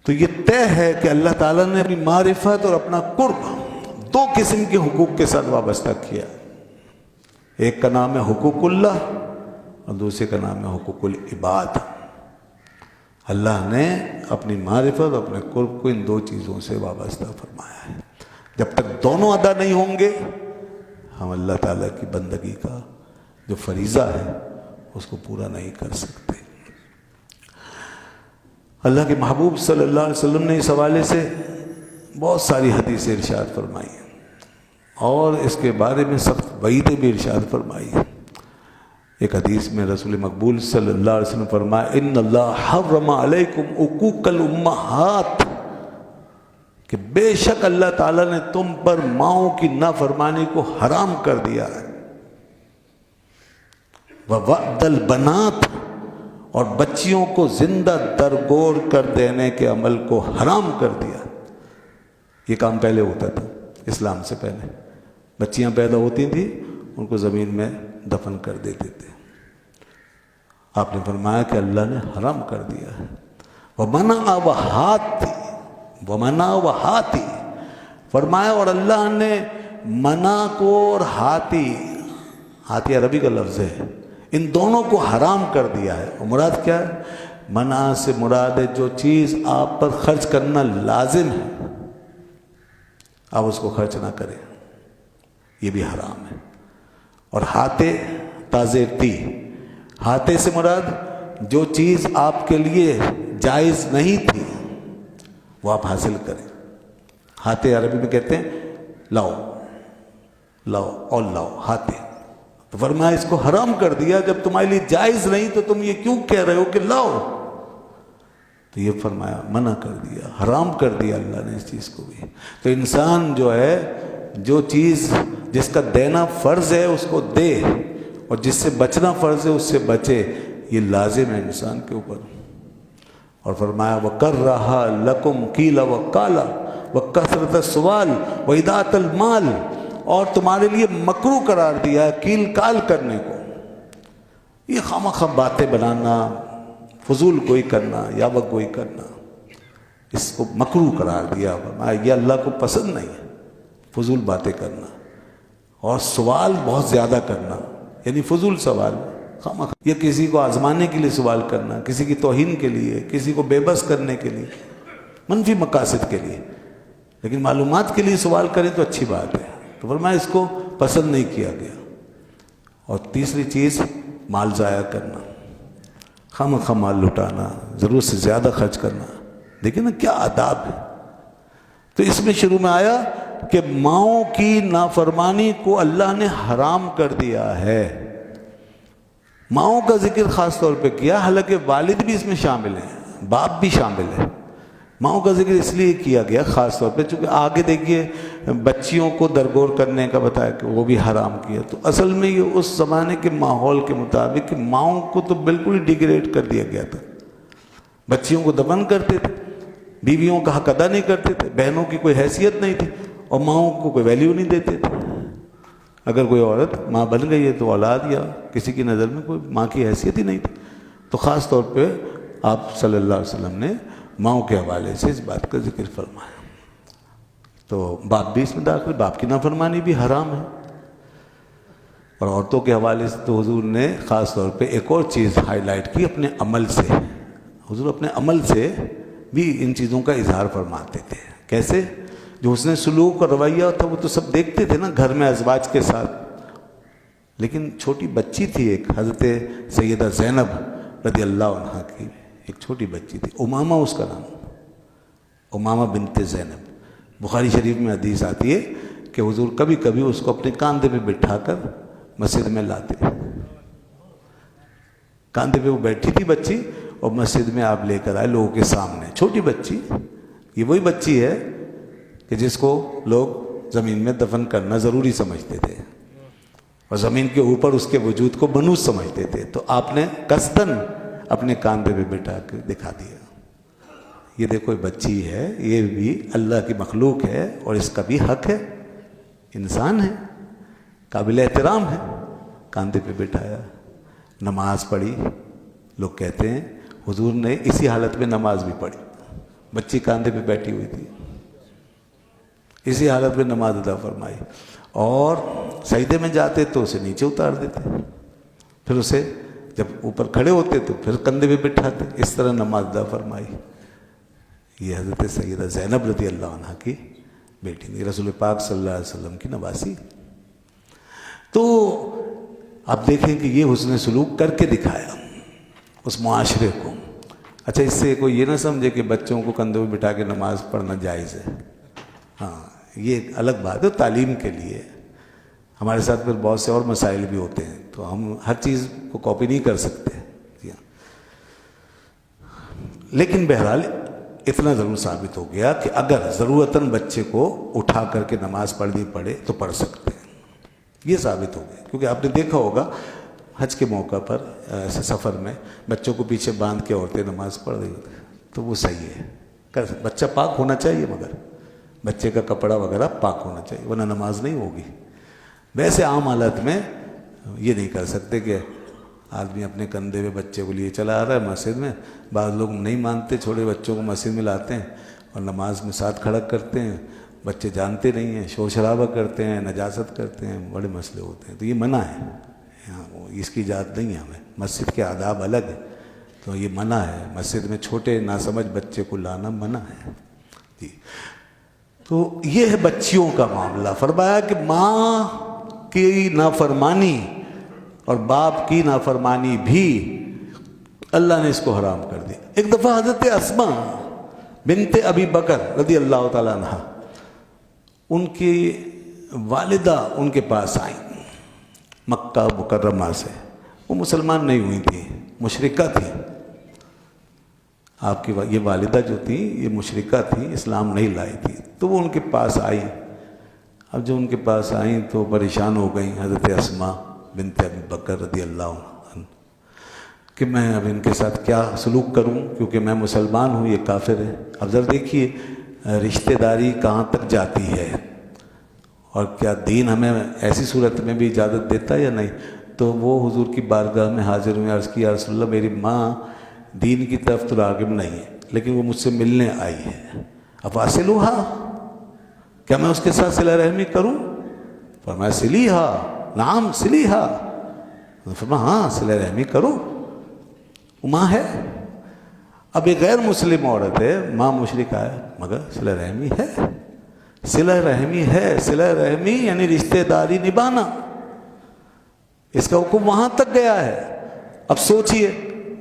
تو یہ طے ہے کہ اللہ تعالیٰ نے اپنی معرفت اور اپنا قرب دو قسم کے حقوق کے ساتھ وابستہ کیا. ایک کا نام ہے حقوق اللہ اور دوسرے کا نام ہے حقوق العباد. اللہ نے اپنی معرفت اور اپنے قرب کو ان دو چیزوں سے وابستہ فرمایا ہے. جب تک دونوں ادا نہیں ہوں گے ہم اللہ تعالیٰ کی بندگی کا جو فریضہ ہے اس کو پورا نہیں کر سکتے. اللہ کے محبوب صلی اللہ علیہ وسلم نے اس حوالے سے بہت ساری حدیثیں ارشاد فرمائی ہیں اور اس کے بارے میں سخت وعیدیں بھی ارشاد فرمائی ہیں. ایک حدیث میں رسول مقبول صلی اللہ علیہ وسلم فرمایا ان اللہ حرم علیکم عقوق الامہات کہ بے شک اللہ تعالیٰ نے تم پر ماؤں کی نافرمانی کو حرام کر دیا ہے. وَوَعْدَ الْبَنَاتِ اور بچیوں کو زندہ درگور کر دینے کے عمل کو حرام کر دیا. یہ کام پہلے ہوتا تھا اسلام سے پہلے. بچیاں پیدا ہوتی تھیں ان کو زمین میں دفن کر دیتے تھے. آپ نے فرمایا کہ اللہ نے حرام کر دیا ہے. وَمَنَعَ وَهَاتِ فرمایا اور اللہ نے منع کو اور ہاتھی عربی کا لفظ ہے ان دونوں کو حرام کر دیا ہے. اور مراد کیا ہے؟ منع سے مراد ہے جو چیز آپ پر خرچ کرنا لازم ہے آپ اس کو خرچ نہ کریں, یہ بھی حرام ہے. اور ہاتھے سے مراد جو چیز آپ کے لیے جائز نہیں تھی وہ آپ حاصل کریں. ہاتھے عربی میں کہتے ہیں لاؤ اور لاؤ ہاتھے. تو فرمایا اس کو حرام کر دیا. جب تمہارے لیے جائز نہیں تو تم یہ کیوں کہہ رہے ہو کہ لاؤ؟ تو یہ فرمایا منع کر دیا, حرام کر دیا اللہ نے اس چیز کو بھی. تو انسان جو ہے جو چیز جس کا دینا فرض ہے اس کو دے اور جس سے بچنا فرض ہے اس سے بچے, یہ لازم ہے انسان کے اوپر. اور فرمایا وَكَرَّهَا لَكُمْ قِيلَ وَقَالَ وَكَثْرَةَ السُّؤَالِ وَإِضَاعَةَ الْمَالِ اور تمہارے لیے مکروہ قرار دیا ہے کیل کال کرنے کو. یہ خواہ باتیں بنانا, فضول گوئی کرنا, یاوہ گوئی کرنا, اس کو مکروہ قرار دیا. فرمایا یہ اللہ کو پسند نہیں ہے فضول باتیں کرنا. اور سوال بہت زیادہ کرنا یعنی فضول سوال, یا کسی کو آزمانے کے لیے سوال کرنا, کسی کی توہین کے لیے, کسی کو بے بس کرنے کے لیے, منفی مقاصد کے لیے. لیکن معلومات کے لیے سوال کریں تو اچھی بات ہے. تو فرمایا اس کو پسند نہیں کیا گیا. اور تیسری چیز مال ضائع کرنا, خواہ مال لٹانا, ضرورت سے زیادہ خرچ کرنا. دیکھیں نا کیا آداب ہے. تو اس میں شروع میں آیا کہ ماؤں کی نافرمانی کو اللہ نے حرام کر دیا ہے. ماؤں کا ذکر خاص طور پہ کیا, حالانکہ والد بھی اس میں شامل ہیں, باپ بھی شامل ہے. ماؤں کا ذکر اس لیے کیا گیا خاص طور پہ چونکہ آگے دیکھیے بچیوں کو درگور کرنے کا بتایا کہ وہ بھی حرام کیا. تو اصل میں یہ اس زمانے کے ماحول کے مطابق کہ ماؤں کو تو بالکل ہی ڈیگریڈ کر دیا گیا تھا. بچیوں کو دفن کرتے تھے, بیویوں کا حق ادا نہیں کرتے تھے, بہنوں کی کوئی حیثیت نہیں تھی اور ماؤں کو کوئی ویلیو نہیں دیتے تھے. اگر کوئی عورت ماں بن گئی ہے تو اولاد یا کسی کی نظر میں کوئی ماں کی حیثیت ہی نہیں تھی. تو خاص طور پہ آپ صلی اللہ علیہ وسلم نے ماؤں کے حوالے سے اس بات کا ذکر فرمایا. تو باپ بھی اس میں داخل, باپ کی نافرمانی بھی حرام ہے. اور عورتوں کے حوالے سے تو حضور نے خاص طور پہ ایک اور چیز ہائی لائٹ کی اپنے عمل سے. حضور اپنے عمل سے بھی ان چیزوں کا اظہار فرماتے تھے. کیسے؟ جو حسن سلوک اور رویہ تھا وہ تو سب دیکھتے تھے نا گھر میں ازواج کے ساتھ. لیکن چھوٹی بچی تھی ایک, حضرت سیدہ زینب رضی اللہ عنہ کی ایک چھوٹی بچی تھی, امامہ اس کا نام, امامہ بنت زینب. بخاری شریف میں حدیث آتی ہے کہ حضور کبھی کبھی اس کو اپنے کاندھے پہ بٹھا کر مسجد میں لاتے. کاندھے پہ وہ بیٹھی تھی بچی اور مسجد میں آپ لے کر آئے لوگوں کے سامنے. چھوٹی بچی, یہ وہی بچی ہے کہ جس کو لوگ زمین میں دفن کرنا ضروری سمجھتے تھے اور زمین کے اوپر اس کے وجود کو منحوس سمجھتے تھے. تو آپ نے قصداً اپنے کاندھے پہ بٹھا کے دکھا دیا, یہ دیکھو یہ بچی ہے, یہ بھی اللہ کی مخلوق ہے اور اس کا بھی حق ہے, انسان ہے, قابل احترام ہے. کاندھے پہ بٹھایا, نماز پڑھی. لوگ کہتے ہیں حضور نے اسی حالت میں نماز بھی پڑھی. بچی کاندھے پہ بیٹھی ہوئی تھی، اسی حالت میں نماز ادا فرمائی، اور سجدے میں جاتے تو اسے نیچے اتار دیتے، پھر اسے جب اوپر کھڑے ہوتے تو پھر کندھے پہ بٹھاتے، اس طرح نماز ادا فرمائی۔ یہ حضرت سیدہ زینب رضی اللہ عنہ کی بیٹی تھی، رسول پاک صلی اللہ علیہ وسلم کی نواسی۔ تو آپ دیکھیں کہ یہ حسن سلوک کر کے دکھایا اس معاشرے کو۔ اچھا، اس سے کوئی یہ نہ سمجھے کہ بچوں کو کندھوں پہ بٹھا کے نماز پڑھنا جائز ہے، ہاں یہ ایک الگ بات ہے، تعلیم کے لیے۔ ہمارے ساتھ پھر بہت سے اور مسائل بھی ہوتے ہیں، تو ہم ہر چیز کو کاپی نہیں کر سکتے، لیکن بہرحال اتنا ضرور ثابت ہو گیا کہ اگر ضرورتاً بچے کو اٹھا کر کے نماز پڑھنی پڑے تو پڑھ سکتے ہیں، یہ ثابت ہو گیا۔ کیونکہ آپ نے دیکھا ہوگا حج کے موقع پر ایسے سفر میں بچوں کو پیچھے باندھ کے عورتیں نماز پڑھ رہی ہوتی ہیں، تو وہ صحیح ہے، بچہ پاک ہونا چاہیے، مگر بچے کا کپڑا وغیرہ پاک ہونا چاہیے، ورنہ نماز نہیں ہوگی۔ ویسے عام حالت میں یہ نہیں کر سکتے کہ آدمی اپنے کندھے پہ بچے کو لیے چلا آ رہا ہے مسجد میں، بعض لوگ نہیں مانتے، چھوٹے بچوں کو مسجد میں لاتے ہیں اور نماز میں ساتھ کھڑا کرتے ہیں، بچے جانتے نہیں ہیں، شور شرابہ کرتے ہیں، نجاست کرتے ہیں، بڑے مسئلے ہوتے ہیں، تو یہ منع ہے، اس کی اجازت نہیں ہے ہمیں، مسجد کے آداب الگ ہے، تو یہ منع ہے، مسجد میں چھوٹے ناسمجھ بچے کو لانا منع ہے جی۔ تو یہ ہے بچیوں کا معاملہ۔ فرمایا کہ ماں کی نافرمانی اور باپ کی نافرمانی بھی اللہ نے اس کو حرام کر دیا۔ ایک دفعہ حضرت اسماء بنت ابی بکر رضی اللہ تعالیٰ عنہ، ان کی والدہ ان کے پاس آئیں مکہ مکرمہ سے، وہ مسلمان نہیں ہوئی تھی، مشرکہ تھی۔ آپ کی یہ والدہ جو تھی یہ مشرکہ تھی، اسلام نہیں لائی تھی، تو وہ ان کے پاس آئی۔ اب جو ان کے پاس آئیں تو پریشان ہو گئیں حضرت اسماء بنت ابی بکر رضی اللہ عنہ کہ میں اب ان کے ساتھ کیا سلوک کروں، کیونکہ میں مسلمان ہوں، یہ کافر ہے۔ اب ذرا دیکھیے رشتہ داری کہاں تک جاتی ہے، اور کیا دین ہمیں ایسی صورت میں بھی اجازت دیتا ہے یا نہیں۔ تو وہ حضور کی بارگاہ میں حاضر ہوئے، عرض کیا یا رسول اللہ میری ماں دین کی طرف تو راغب نہیں ہے، لیکن وہ مجھ سے ملنے آئی ہے، افاصلوہا، کیا میں اس کے ساتھ صلہ رحمی کروں؟ فرمایا سلیہا، نعم سلیہا، فرمایا ہاں صلہ رحمی کرو، ماں ہے۔ اب ایک غیر مسلم عورت ہے، ماں مشرکہ ہے، مگر صلہ رحمی ہے، صلہ رحمی ہے، صلہ رحمی یعنی رشتہ داری نبھانا، اس کا حکم وہاں تک گیا ہے۔ اب سوچئے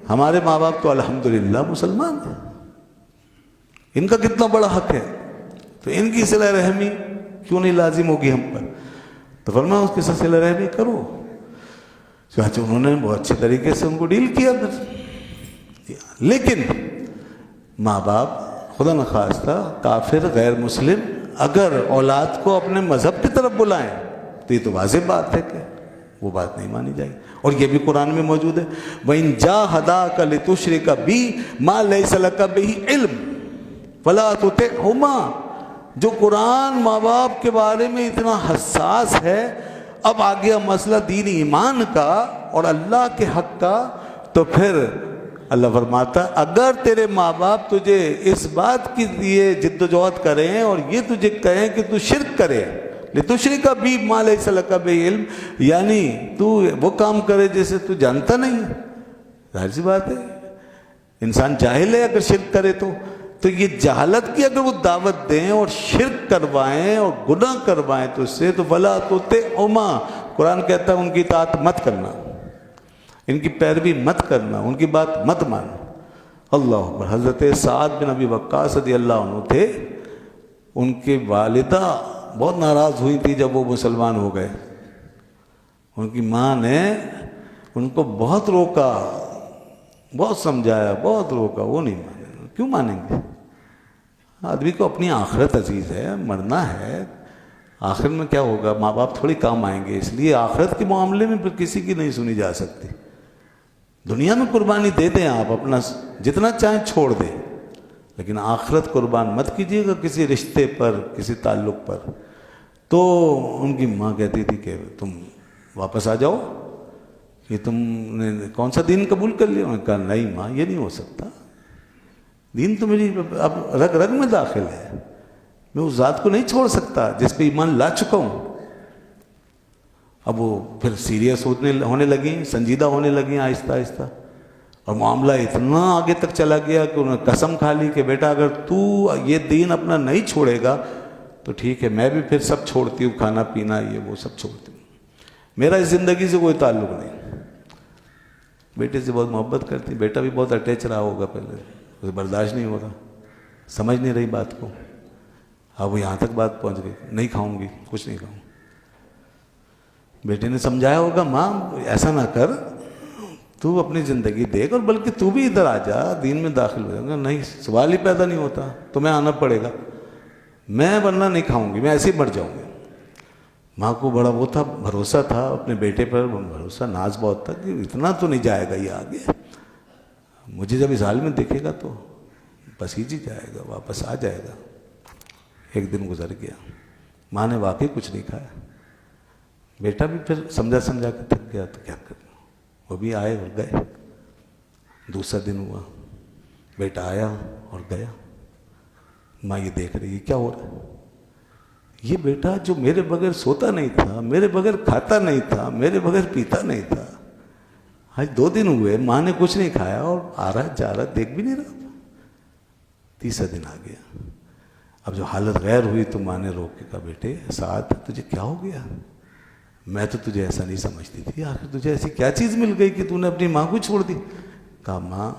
ہمارے ماں باپ تو الحمدللہ مسلمان ہیں، ان کا کتنا بڑا حق ہے، تو ان کی صلہ رحمی کیوں نہیں لازم ہوگی ہم پر؟ تو فرمایا اس کے ساتھ صلہ رحمی کرو۔ چنانچہ انہوں نے بہت اچھے طریقے سے ان کو ڈیل کیا پھر۔ لیکن ماں باپ خدا نخواستہ کافر غیر مسلم اگر اولاد کو اپنے مذہب کی طرف بلائیں تو یہ تو واضح بات ہے کہ وہ بات نہیں مانی جائے گی، اور یہ بھی قرآن میں موجود ہے، وَإِن جَاهَدَاكَ لِتُشْرِكَ بِي مَا لَيْسَ لَكَ بِهِ عِلْمٌ فَلَا تُطِعْهُمَا۔ جو قرآن ماں باپ کے بارے میں اتنا حساس ہے، اب آ گیا مسئلہ دین ایمان کا اور اللہ کے حق کا، تو پھر اللہ فرماتا اگر تیرے ماں باپ تجھے اس بات کی لیے جد و جہد کریں اور یہ تجھے کہیں کہ تو شرک کرے، لِتُشْرِكَ بِي مَا لَيْسَ لَكَ بِهِ عِلْمٌ، یعنی تو وہ کام کرے جیسے تو جانتا نہیں ہے، ظاہر سی بات ہے انسان جاہل ہے اگر شرک کرے تو یہ جہالت کی اگر وہ دعوت دیں اور شرک کروائیں اور گناہ کروائیں تو اس سے تو فَلَا تُطِعْهُمَا، قرآن کہتا ہے ان کی اطاعت مت کرنا، ان کی پیروی مت کرنا، ان کی بات مت ماننا۔ اللہ اکبر۔ حضرت سعد بن ابی وقاص رضی اللہ عنہ تھے، ان کی والدہ بہت ناراض ہوئی تھی جب وہ مسلمان ہو گئے، ان کی ماں نے ان کو بہت روکا، بہت سمجھایا، بہت روکا، وہ نہیں مانے۔ کیوں مانیں گے؟ آدمی کو اپنی آخرت عزیز ہے، مرنا ہے، آخر میں کیا ہوگا، ماں باپ تھوڑی کام آئیں گے، اس لیے آخرت کے معاملے میں پھر کسی کی نہیں سنی جا سکتی۔ دنیا میں قربانی دے دیں آپ، اپنا جتنا چاہیں چھوڑ دیں، لیکن آخرت قربان مت کیجیے گا کسی رشتے پر، کسی تعلق پر۔ تو ان کی ماں کہتی تھی کہ تم واپس آ جاؤ، یہ تم نے کون سا دین قبول کر لیا؟ انہوں نے کہا نہیں ماں، یہ نہیں ہو سکتا، دین تو میری اب رگ رگ میں داخل ہے، میں اس ذات کو نہیں چھوڑ سکتا جس پہ ایمان لا چکا ہوں۔ اب وہ پھر سیریس ہونے لگیں، سنجیدہ ہونے لگیں آہستہ آہستہ، اور معاملہ اتنا آگے تک چلا گیا کہ انہوں نے قسم کھا لی کہ بیٹا اگر تو یہ دین اپنا نہیں چھوڑے گا تو ٹھیک ہے، میں بھی پھر سب چھوڑتی ہوں، کھانا پینا یہ وہ سب چھوڑتی ہوں، میرا اس زندگی سے کوئی تعلق نہیں۔ بیٹے سے بہت محبت کرتی، بیٹا بھی بہت اٹیچ رہا ہوگا پہلے، اسے برداشت نہیں ہو رہا، سمجھ نہیں رہی بات کو، اب وہ یہاں تک بات پہنچ گئی، نہیں کھاؤں گی، کچھ نہیں کھاؤں۔ بیٹے نے سمجھایا ہوگا ماں ایسا نہ کر، تو اپنی زندگی دیکھ، اور بلکہ تو بھی ادھر آ جا، دین میں داخل ہو جائے گا۔ نہیں، سوال ہی پیدا نہیں ہوتا، تمہیں آنا پڑے گا، میں ورنہ نہیں کھاؤں گی، میں ایسے ہی مر جاؤں گی۔ ماں کو بڑا وہ تھا، بھروسہ تھا اپنے بیٹے پر، بھروسہ ناز بہت تھا کہ اتنا تو نہیں جائے گا یہ آگے، مجھے جب اس حال میں دیکھے گا تو بس ہی جائے گا، واپس آ جائے گا۔ ایک دن گزر گیا، ماں نے واقعی کچھ نہیں کھایا، بیٹا بھی پھر سمجھا کے تھک گیا، تو کیا کرنا، وہ بھی آئے اور گئے۔ دوسرا دن ہوا، بیٹا آیا اور گیا، ماں یہ دیکھ رہی ہے کیا ہو رہا ہے، یہ بیٹا جو میرے بغیر سوتا نہیں تھا، میرے بغیر کھاتا نہیں تھا، میرے بغیر پیتا نہیں تھا، آج 2 دن ہوئے ماں نے کچھ نہیں کھایا اور آ رہا جا رہا، دیکھ بھی نہیں رہا۔ تیسرا دن آ گیا، اب جو حالت غیر ہوئی تو ماں نے روک کے کہا بیٹے سعد تجھے کیا ہو گیا، میں تو تجھے ایسا نہیں سمجھتی تھی، آخر تجھے ایسی کیا چیز مل گئی کہ تو نے اپنی ماں کو چھوڑ دی؟ کہا ماں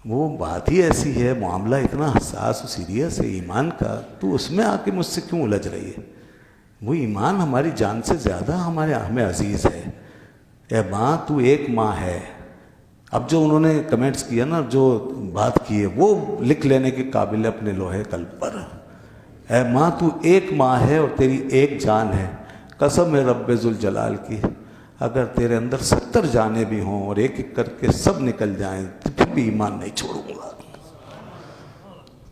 وہ بات ہی ایسی ہے، معاملہ اتنا حساس و سیریس ہے ایمان کا، تو اس میں آ کے مجھ سے کیوں الجھ رہی ہے؟ وہ ایمان ہماری جان سے زیادہ ہمیں عزیز ہے، اے ماں تو ایک ماں ہے۔ اب جو انہوں نے کمنٹس کیا نا، جو بات کی ہے وہ لکھ لینے کے قابل ہے اپنے لوہے قلب پر۔ اے ماں تو ایک ماں ہے اور تیری ایک جان ہے، قسم ہے رب ذوالجلال کی، اگر تیرے اندر 70 جانیں بھی ہوں اور ایک ایک کر کے سب نکل جائیں تو پھر بھی ایمان نہیں چھوڑوں گا،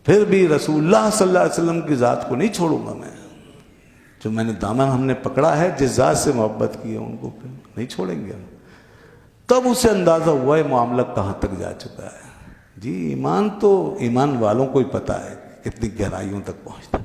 پھر بھی رسول اللہ صلی اللہ علیہ وسلم کی ذات کو نہیں چھوڑوں گا میں، جو میں نے دامن ہم نے پکڑا ہے، جس ذات سے محبت کی ہے ان کو پھر نہیں چھوڑیں گے ہم۔ تب اسے اندازہ ہوا ہے معاملہ کہاں تک جا چکا ہے۔ جی ایمان تو ایمان والوں کو ہی پتہ ہے کتنی گہرائیوں تک پہنچتا ہے۔